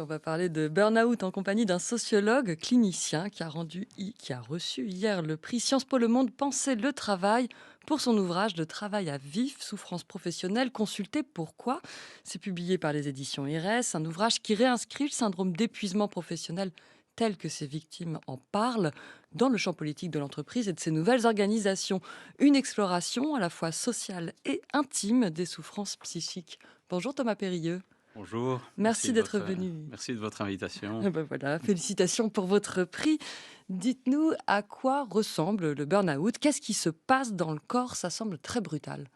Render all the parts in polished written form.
On va parler de burn-out en compagnie d'un sociologue clinicien qui a reçu hier le prix Sciences Po Le Monde Penser le travail pour son ouvrage de travail à vif, souffrance professionnelle, consultez pourquoi. C'est publié par les éditions IRES, un ouvrage qui réinscrit le syndrome d'épuisement professionnel tel que ses victimes en parlent dans le champ politique de l'entreprise et de ses nouvelles organisations. Une exploration à la fois sociale et intime des souffrances psychiques. Bonjour Thomas Périlleux. Bonjour, Merci d'être venu. merci de votre invitation. Ben voilà, félicitations pour votre prix. Dites-nous à quoi ressemble le burn-out? Qu'est-ce qui se passe dans le corps? Ça semble très brutal.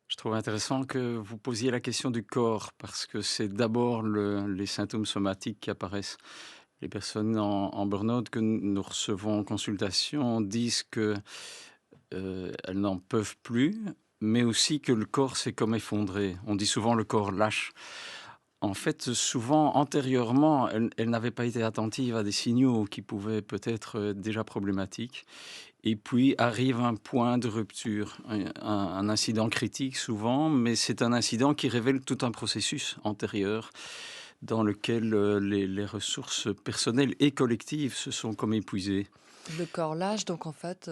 Je trouve intéressant que vous posiez la question du corps parce que c'est d'abord les symptômes somatiques qui apparaissent. Les personnes en burn-out que nous recevons en consultation disent que elles n'en peuvent plus, mais aussi que le corps s'est comme effondré. On dit souvent le corps lâche. En fait, souvent, antérieurement, elles n'avaient pas été attentives à des signaux qui pouvaient peut-être être déjà problématiques. Et puis arrive un point de rupture, un incident critique souvent, mais c'est un incident qui révèle tout un processus antérieur dans lequel les ressources personnelles et collectives se sont comme épuisées. Le corps lâche, donc en fait,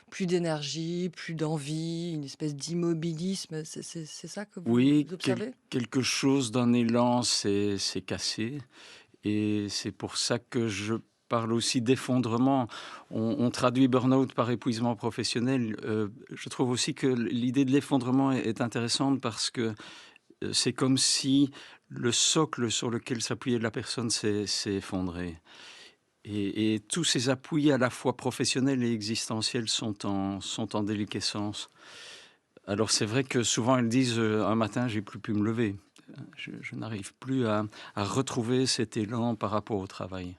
plus d'énergie, plus d'envie, une espèce d'immobilisme. C'est ça que vous Oui, observez? quelque chose d'un élan s'est cassé et c'est pour ça que je parle aussi d'effondrement. On traduit burn-out par épuisement professionnel. Je trouve aussi que l'idée de l'effondrement est intéressante parce que c'est comme si le socle sur lequel s'appuyait la personne s'est effondré. Et tous ces appuis à la fois professionnels et existentiels sont en déliquescence. Alors c'est vrai que souvent elles disent, «Un matin, j'ai plus pu me lever». Je n'arrive plus à retrouver cet élan par rapport au travail.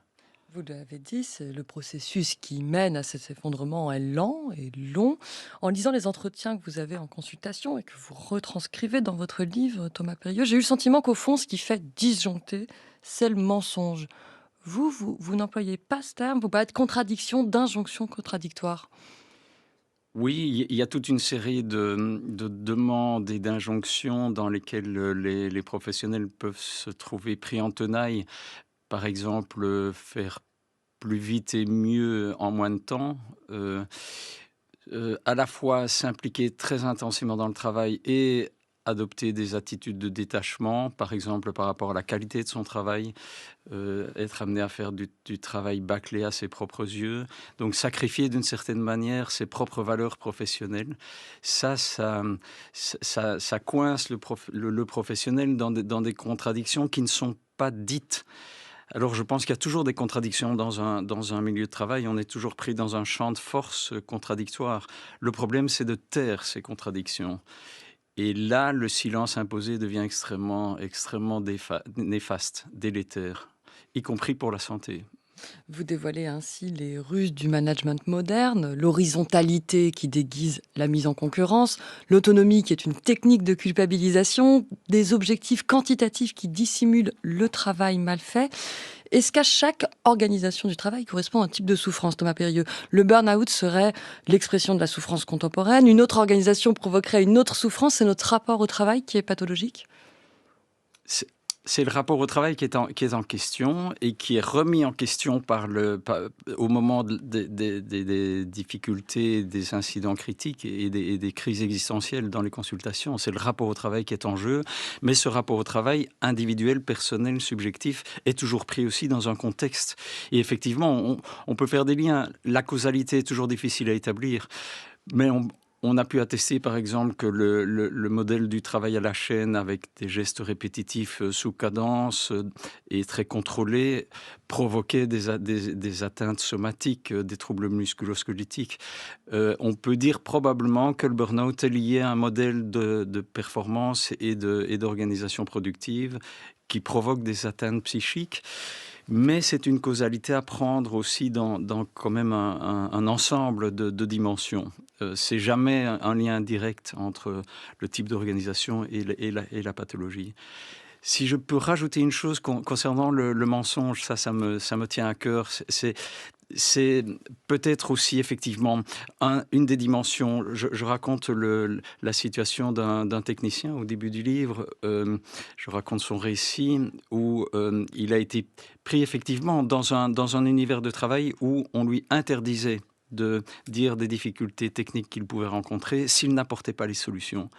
Vous l'avez dit, c'est le processus qui mène à cet effondrement est lent et long. En lisant les entretiens que vous avez en consultation et que vous retranscrivez dans votre livre, Thomas Périeux, j'ai eu le sentiment qu'au fond, ce qui fait disjoncter, c'est le mensonge. Vous n'employez pas ce terme, vous parlez de contradiction, d'injonction contradictoire. Oui, il y a toute une série de demandes et d'injonctions dans lesquelles, les professionnels peuvent se trouver pris en tenaille. Par exemple, faire plus vite et mieux en moins de temps, à la fois s'impliquer très intensément dans le travail et adopter des attitudes de détachement, par exemple par rapport à la qualité de son travail, être amené à faire du travail bâclé à ses propres yeux, donc sacrifier d'une certaine manière ses propres valeurs professionnelles. Ça coince le professionnel dans des contradictions qui ne sont pas dites. Alors je pense qu'il y a toujours des contradictions dans un milieu de travail. On est toujours pris dans un champ de force contradictoire. Le problème, c'est de taire ces contradictions. Et là, le silence imposé devient extrêmement néfaste, délétère, y compris pour la santé. Vous dévoilez ainsi les ruses du management moderne, l'horizontalité qui déguise la mise en concurrence, l'autonomie qui est une technique de culpabilisation, des objectifs quantitatifs qui dissimulent le travail mal fait. Est-ce qu'à chaque organisation du travail correspond un type de souffrance, Thomas Périeux? Le burn-out serait l'expression de la souffrance contemporaine, une autre organisation provoquerait une autre souffrance, c'est notre rapport au travail qui est pathologique? C'est c'est le rapport au travail qui est en question et qui est remis en question au moment des difficultés, des incidents critiques et des crises existentielles dans les consultations. C'est le rapport au travail qui est en jeu, mais ce rapport au travail individuel, personnel, subjectif est toujours pris aussi dans un contexte. Et effectivement, on peut faire des liens. La causalité est toujours difficile à établir, mais on a pu attester, par exemple, que le modèle du travail à la chaîne avec des gestes répétitifs sous cadence et très contrôlés provoquait des atteintes somatiques, des troubles musculo-squelettiques. On peut dire probablement que le burn-out est lié à un modèle de performance et d'organisation productive qui provoque des atteintes psychiques. Mais c'est une causalité à prendre aussi dans quand même un ensemble de dimensions. C'est jamais un lien direct entre le type d'organisation et la pathologie. Si je peux rajouter une chose concernant le mensonge, ça me tient à cœur, C'est peut-être aussi effectivement une des dimensions. Je raconte la situation d'un technicien au début du livre. Je raconte son récit où il a été pris effectivement dans un univers de travail où on lui interdisait de dire des difficultés techniques qu'il pouvait rencontrer s'il n'apportait pas les solutions.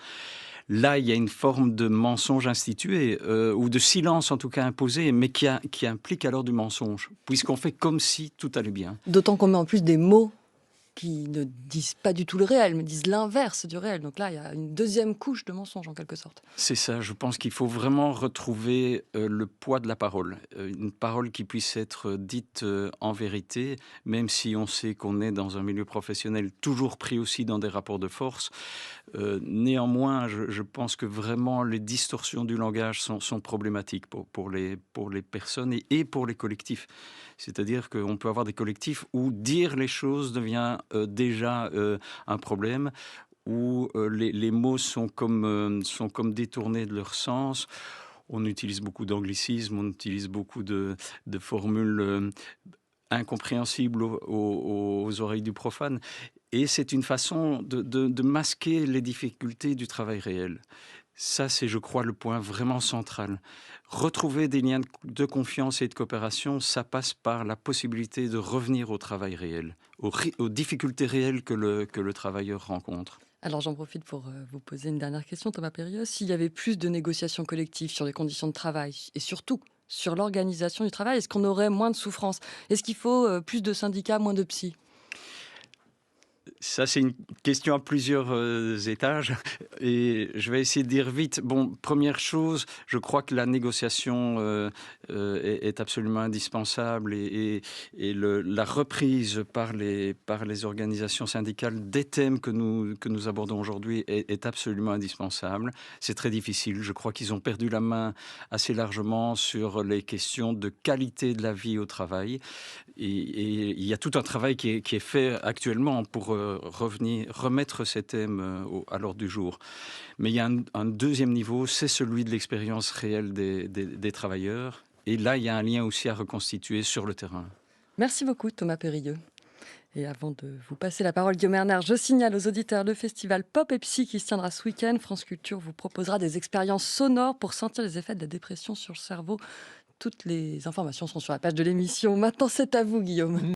Là, il y a une forme de mensonge institué, ou de silence en tout cas imposé, mais qui implique alors du mensonge, puisqu'on fait comme si tout allait bien. D'autant qu'on met en plus des mots qui ne disent pas du tout le réel, mais disent l'inverse du réel. Donc là, il y a une deuxième couche de mensonge en quelque sorte. C'est ça, je pense qu'il faut vraiment retrouver le poids de la parole. Une parole qui puisse être dite en vérité, même si on sait qu'on est dans un milieu professionnel toujours pris aussi dans des rapports de force. Néanmoins, je pense que vraiment les distorsions du langage sont problématiques pour les personnes et pour les collectifs. C'est-à-dire qu'on peut avoir des collectifs où dire les choses devient déjà un problème, où les mots sont comme détournés de leur sens. On utilise beaucoup d'anglicismes, on utilise beaucoup de formules incompréhensibles aux oreilles du profane. Et c'est une façon de masquer les difficultés du travail réel. Ça, c'est, je crois, le point vraiment central. Retrouver des liens de confiance et de coopération, ça passe par la possibilité de revenir au travail réel, aux difficultés réelles que le travailleur rencontre. Alors j'en profite pour vous poser une dernière question, Thomas Périeux. S'il y avait plus de négociations collectives sur les conditions de travail et surtout sur l'organisation du travail, est-ce qu'on aurait moins de souffrance? Est-ce qu'il faut plus de syndicats, moins de psy? Ça, c'est une question à plusieurs étages et je vais essayer de dire vite. Bon, première chose, je crois que la négociation est absolument indispensable et la reprise par les organisations syndicales des thèmes que nous abordons aujourd'hui est absolument indispensable. C'est très difficile. Je crois qu'ils ont perdu la main assez largement sur les questions de qualité de la vie au travail. Et il y a tout un travail qui est fait actuellement pour remettre ces thèmes à l'ordre du jour. Mais il y a un deuxième niveau, c'est celui de l'expérience réelle des travailleurs. Et là, il y a un lien aussi à reconstituer sur le terrain. Merci beaucoup, Thomas Périlleux. Et avant de vous passer la parole, Guillaume Bernard, je signale aux auditeurs le festival Pop et Psy qui se tiendra ce week-end. France Culture vous proposera des expériences sonores pour sentir les effets de la dépression sur le cerveau. Toutes les informations sont sur la page de l'émission. Maintenant, c'est à vous, Guillaume.